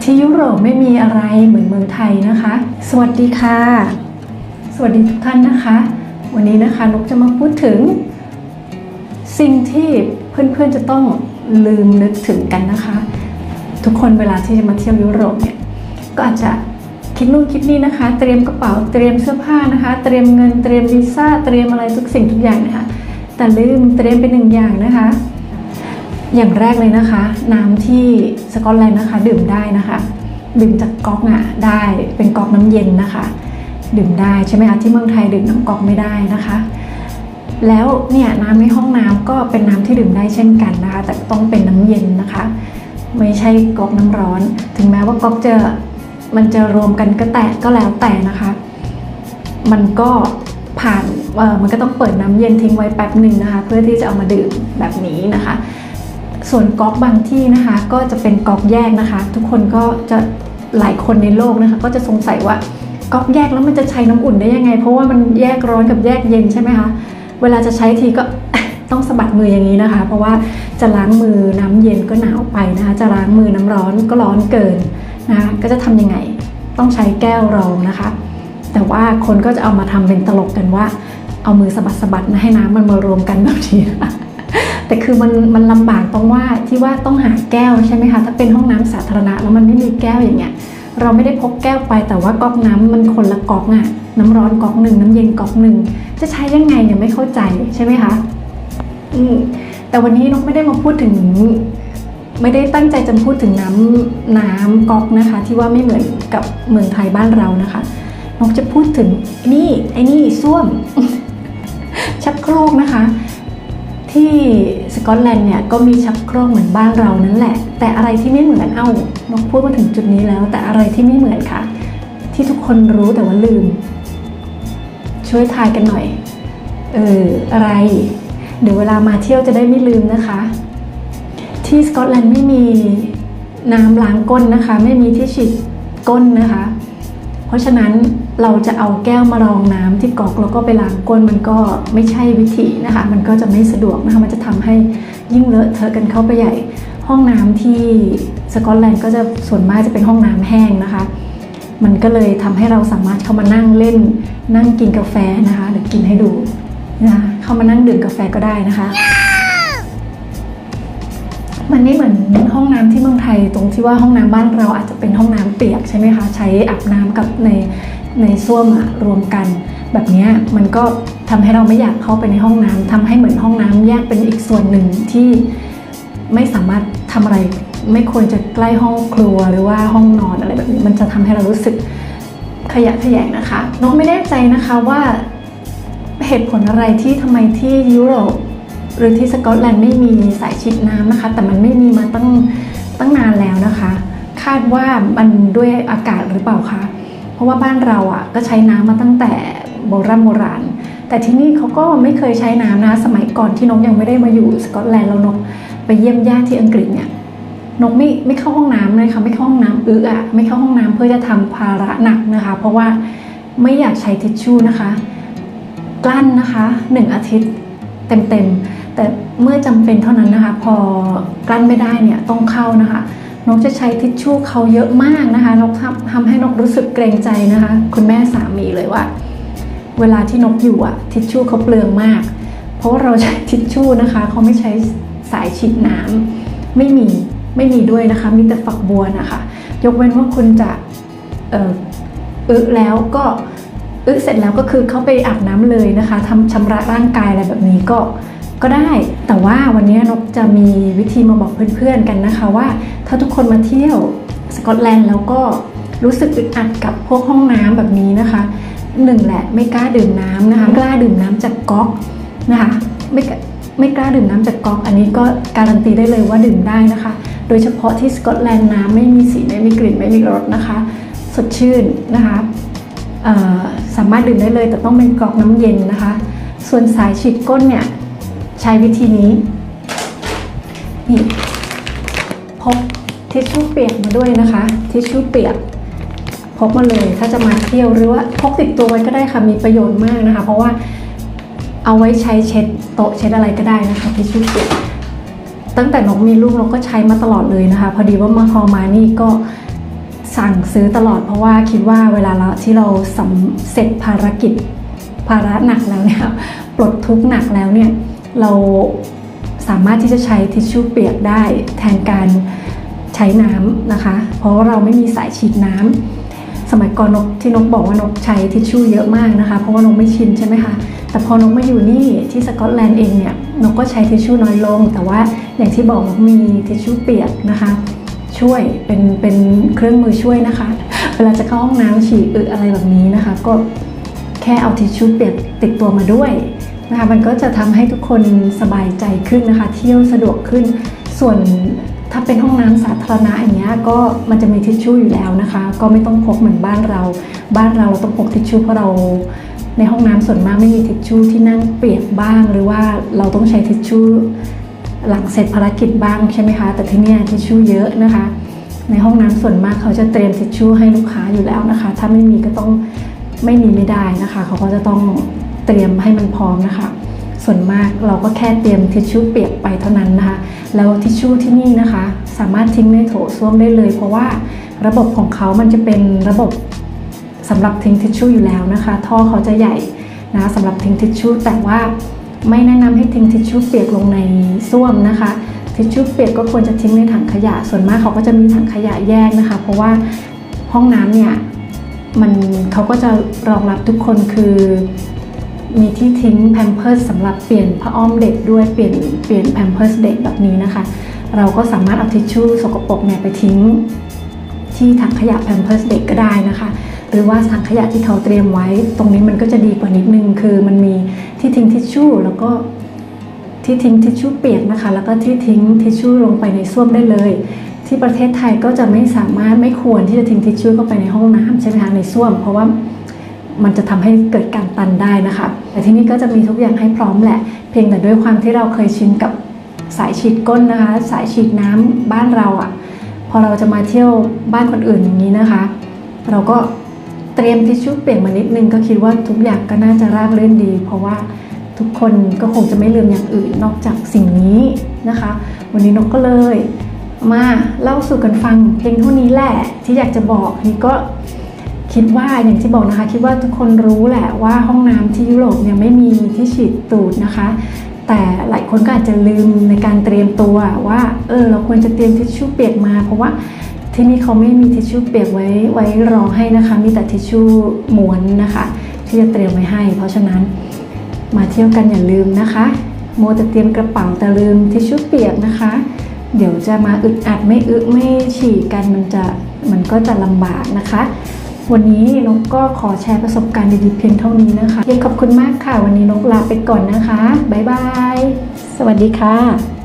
ที่ยุโรปไม่มีอะไรเหมือนเมืองไทยนะคะ สวัสดีค่ะสวัสดีทุกท่านนะคะวันนี้นะคะนกจะมาพูดถึงสิ่งที่เพื่อนๆจะต้องลืมนึกถึงกันนะคะ ทุกคนเวลาที่จะมาเที่ยวยุโรปเนี่ยก็อาจจะคิดนู่นคิดนี่นะคะเตรียมกระเป๋าเตรียมเสื้อผ้านะคะเตรียมเงินเตรียมวีซ่าเตรียมอะไรทุกสิ่งทุกอย่างนะคะแต่ลืมเตรียมเป็นหนึ่งอย่างนะคะอย่างแรกเลยนะคะน้ำที่สกอตแลนด์นะคะดื่มได้นะคะดื่มจากก๊อกได้เป็นก๊อกน้ำเย็นนะคะดื่มได้ใช่ไหมคะที่เมืองไทยดื่มน้ำก๊อกไม่ได้นะคะแล้วเนี่ยน้ำในห้องน้ำก็เป็นน้ำที่ดื่มได้เช่นกันนะคะแต่ต้องเป็นน้ำเย็นนะคะไม่ใช่ก๊อกน้ำร้อนถึงแม้ว่าก๊อกมันจะรวมกันก็แล้วแต่นะคะมันก็ผ่านมันก็ต้องเปิดน้ำเย็นทิ้งไว้แป๊บหนึ่งนะคะเพื่อที่จะเอามาดื่มแบบนี้นะคะส่วนก๊อกบางที่นะคะก็จะเป็นก๊อกแยกนะคะทุกคนก็จะหลายคนในโลกนะคะก็จะสงสัยว่าก๊อกแยกแล้วมันจะใช้น้ำอุ่นได้ยังไงเพราะว่ามันแยกร้อนกับแยกเย็นใช่ไหมคะเวลาจะใช้ทีก็ ต้องสะบัดมืออย่างนี้นะคะเพราะว่าจะล้างมือน้ำเย็นก็หนาวไปนะคะจะล้างมือน้ำร้อนก็ร้อนเกินนะคะก็จะทำยังไงต้องใช้แก้วรองนะคะแต่ว่าคนก็จะเอามาทำเป็นตลกกันว่าเอามือสะบัดให้น้ำมันมารวมกันแบบนี้นะแต่คือมันลำบากตรงว่าที่ว่าต้องหาแก้วใช่ไหมคะถ้าเป็นห้องน้ำสาธารณะแล้วมันไม่มีแก้วอย่างเงี้ยเราไม่ได้พกแก้วไปแต่ว่าก๊อกน้ำมันคนละก๊อกน้ำร้อนก๊อกหนึ่งน้ำเย็นก๊อกหนึ่งจะใช้ยังไงเนี่ยไม่เข้าใจใช่ไหมคะแต่วันนี้นกไม่ได้มาพูดถึงไม่ได้ตั้งใจจะพูดถึงน้ำก๊อกนะคะที่ว่าไม่เหมือนกับเมืองไทยบ้านเรานะคะนกจะพูดถึงไอ้นี่ส้วม ชักโครกนะคะที่สกอตแลนด์เนี่ยก็มีชักโครกเหมือนบ้านเรานั่นแหละแต่อะไรที่ไม่เหมือนนกพูดมาถึงจุดนี้แล้วแต่อะไรที่ไม่เหมือนค่ะที่ทุกคนรู้แต่ว่าลืมช่วยทายกันหน่อยอะไรเดี๋ยวเวลามาเที่ยวจะได้ไม่ลืมนะคะที่สกอตแลนด์ไม่มีน้ำล้างก้นนะคะไม่มีที่ฉีดก้นนะคะเพราะฉะนั้นเราจะเอาแก้วมารองน้ำที่ก๊อกแล้วก็ไปล้างก้นมันก็ไม่ใช่วิธีนะคะมันก็จะไม่สะดวกนะคะมันจะทำให้ยิ่งเลอะเทอะกันเข้าไปใหญ่ห้องน้ำที่สกอตแลนด์ก็จะส่วนมากจะเป็นห้องน้ำแห้งนะคะมันก็เลยทำให้เราสามารถเข้ามานั่งเล่นนั่งกินกาแฟนะคะเดี๋ยวกินให้ดูนะเข้ามานั่งดื่มกาแฟก็ได้นะคะ มันไม่เหมือนห้องน้ำที่เมืองไทยตรงที่ว่าห้องน้ำบ้านเราอาจจะเป็นห้องน้ำเปียกใช่ไหมคะใช้อาบน้ำกับในส้วมรวมกันแบบนี้มันก็ทำให้เราไม่อยากเข้าไปในห้องน้ำทำให้เหมือนห้องน้ำแยกเป็นอีกส่วนหนึ่งที่ไม่สามารถทำอะไรไม่ควรจะใกล้ห้องครัวหรือว่าห้องนอนอะไรแบบนี้มันจะทำให้เรารู้สึกขยะแขยงนะคะน้องไม่แน่ใจนะคะว่าเหตุผลอะไรที่ทำไมที่ยุโรปหรือที่สกอตแลนด์ไม่มีสายฉีดน้ำนะคะแต่มันไม่มีมาตั้งนานแล้วนะคะคาดว่ามันด้วยอากาศหรือเปล่าคะเพราะว่าบ้านเราก็ใช้น้ำมาตั้งแต่โบราณแต่ที่นี่เขาก็ไม่เคยใช้น้ำนะสมัยก่อนที่นกยังไม่ได้มาอยู่สกอตแลนด์แล้วนกไปเยี่ยมญาติที่อังกฤษเนี่ยนกไม่เข้าห้องน้ำเลยค่ะไม่เข้าห้องน้ำไม่เข้าห้องน้ำเพื่อจะทำภาระหนักนะคะเพราะว่าไม่อยากใช้ทิชชู่นะคะกลั้นนะคะ1 อาทิตย์เต็มแต่เมื่อจำเป็นเท่านั้นนะคะพอกลั้นไม่ได้เนี่ยต้องเข้านะคะนกจะใช้ทิชชู่เขาเยอะมากนะคะนกทำให้นกรู้สึกเกรงใจนะคะคุณแม่สามีเลยว่าเวลาที่นกอยู่ทิชชู่เขาเปลืองมากเพราะว่าเราใช้ทิชชู่นะคะเขาไม่ใช้สายฉีดน้ำไม่มีด้วยนะคะมีแต่ฝักบัวนะคะยกเว้นว่าคุณจะแล้วก็เสร็จแล้วก็คือเข้าไปอาบน้ำเลยนะคะทำชำระร่างกายอะไรแบบนี้ก็ได้แต่ว่าวันนี้นกจะมีวิธีมาบอกเพื่อนๆกันนะคะว่าถ้าทุกคนมาเที่ยวสกอตแลนด์แล้วก็รู้สึกอึดอัดกับพวกห้องน้ำแบบนี้นะคะ1แหละไม่กล้าดื่มน้ำนะคะกล้าดื่มน้ำจากก๊อกนะคะไม่กล้าดื่มน้ำจากก๊อกอันนี้ก็การันตีได้เลยว่าดื่มได้นะคะโดยเฉพาะที่สกอตแลนด์น้ำไม่มีสีไม่มีกลิ่นไม่มีรสนะคะสดชื่นนะคะสามารถดื่มได้เลยแต่ต้องเป็นก๊อกน้ำเย็นนะคะส่วนสายฉีดก้นเนี่ยใช้วิธีนี้นี่พกทิชชู่เปียกมาด้วยนะคะทิชชู่เปียกพกมาเลยถ้าจะมาเที่ยวหรือว่าพกติดตัวไว้ก็ได้ค่ะมีประโยชน์มากนะคะเพราะว่าเอาไว้ใช้เช็ดโต๊ะเช็ดอะไรก็ได้นะคะทิชชู่เปียกตั้งแต่นกมีลูกนกก็ใช้มาตลอดเลยนะคะพอดีว่าพอมานี่ก็ สั่งซื้อตลอดเพราะว่าคิดว่าเวลาที่เราสำเร็จภารกิจภาระหนักแล้วเนี่ยปลดทุกข์หนักแล้วเนี่ยเราสามารถที่จะใช้ทิชชู่เปียกได้แทนการใช้น้ำนะคะเพราะว่าเราไม่มีสายฉีดน้ำสมัยก่อนนกบอกว่านกใช้ทิชชู่เยอะมากนะคะเพราะว่านกไม่ชินใช่ไหมคะแต่พอนกมาอยู่นี่ที่สกอตแลนด์เองเนี่ยนกก็ใช้ทิชชู่น้อยลงแต่ว่าอย่างที่บอกนกมีทิชชู่เปียกนะคะช่วยเป็นเครื่องมือช่วยนะคะเวลาจะเข้าห้องน้ำฉี่อะไรแบบนี้นะคะก็แค่เอาทิชชู่เปียกติดตัวมาด้วยนะคะมันก็จะทำให้ทุกคนสบายใจขึ้นนะคะเที่ยวสะดวกขึ้นส่วนถ้าเป็นห้องน้ำสาธารณะอย่างเงี้ยก็มันจะมีทิชชู่อยู่แล้วนะคะก็ไม่ต้องพกเหมือนบ้านเราต้องพกทิชชู่เพราะเราในห้องน้ำส่วนมากไม่มีทิชชู่ที่นั่งเปียกบ้างหรือว่าเราต้องใช้ทิชชู่หลังเสร็จภารกิจบ้างใช่ไหมคะแต่ที่นี่ทิชชู่เยอะนะคะในห้องน้ำส่วนมากเขาจะเตรียมทิชชู่ให้ลูกค้าอยู่แล้วนะคะถ้าไม่มีก็ต้องไม่ได้นะคะเขาก็จะต้องเตรียมให้มันพร้อมนะคะส่วนมากเราก็แค่เตรียมทิชชู่เปียกไปเท่านั้นนะคะแล้วทิชชู่ที่นี่นะคะสามารถทิ้งในโถส้วมได้เลยเพราะว่าระบบของเขามันจะเป็นระบบสำหรับทิ้งทิชชู่อยู่แล้วนะคะท่อเขาจะใหญ่นะสำหรับทิ้งทิชชู่แต่ว่าไม่แนะนำให้ทิ้งทิชชู่เปียกลงในส้วมนะคะทิชชู่เปียกก็ควรจะทิ้งในถังขยะส่วนมากเขาก็จะมีถังขยะแยกนะคะเพราะว่าห้องน้ำเนี่ยเขาก็จะรองรับทุกคนคือมีที่ทิ้งแพมเพิร์สสำหรับเปลี่ยนผ้าอ้อมเด็กด้วยเปลี่ยนแพมเพิร์สเด็กแบบนี้นะคะเราก็สามารถเอาทิชชู่สกปรกเนี่ยไปทิ้งที่ถังขยะแพมเพิร์สเด็กก็ได้นะคะหรือว่าถังขยะที่เขาเตรียมไว้ตรงนี้มันก็จะดีกว่านิดนึงคือมันมีที่ทิ้งทิชชู่แล้วก็ที่ทิ้งทิชชู่เปียกนะคะแล้วก็ที่ทิ้งทิชชู่ลงไปในส้วมได้เลยที่ประเทศไทยก็จะไม่ควรที่จะทิ้งทิชชู่เข้าไปในห้องน้ำใช่ไหมคะในส้วมเพราะว่ามันจะทำให้เกิดการตันได้นะคะแต่ที่นี่ก็จะมีทุกอย่างให้พร้อมแหละเพียงแต่ด้วยความที่เราเคยชินกับสายฉีดก้นนะคะสายฉีดน้ำบ้านเราอ่ะพอเราจะมาเที่ยวบ้านคนอื่นอย่างนี้นะคะเราก็เตรียมทิชชู่เปียกมานิดนึงก็คิดว่าทุกอย่างก็น่าจะราบรื่นดีเพราะว่าทุกคนก็คงจะไม่ลืมอย่างอื่นนอกจากสิ่งนี้นะคะวันนี้นกก็เลยมาเล่าสู่กันฟังเพียงเท่านี้แหละที่อยากจะบอกนี่ก็คิดว่าอย่างที่บอกนะคะคิดว่าทุกคนรู้แหละว่าห้องน้ำที่ยุโรปเนี่ยไม่มีที่ฉีดตูดนะคะแต่หลายคนก็อาจจะลืมในการเตรียมตัวว่าเราควรจะเตรียมทิชชู่เปียกมาเพราะว่าที่นี่เขาไม่มีทิชชู่เปียกไว้รองให้นะคะมีแต่ทิชชู่ม้วนนะคะที่จะเตรียมไว้ให้เพราะฉะนั้นมาเที่ยวกันอย่าลืมนะคะโมแต่เตรียมกระเป๋าแต่ลืมทิชชู่เปียกนะคะเดี๋ยวจะมาอึดอัดไม่ฉี่กันมันก็จะลำบากนะคะวันนี้นกก็ขอแชร์ประสบการณ์ดีๆเพียงเท่านี้นะคะขอบคุณมากค่ะวันนี้นกลาไปก่อนนะคะบ๊ายบายสวัสดีค่ะ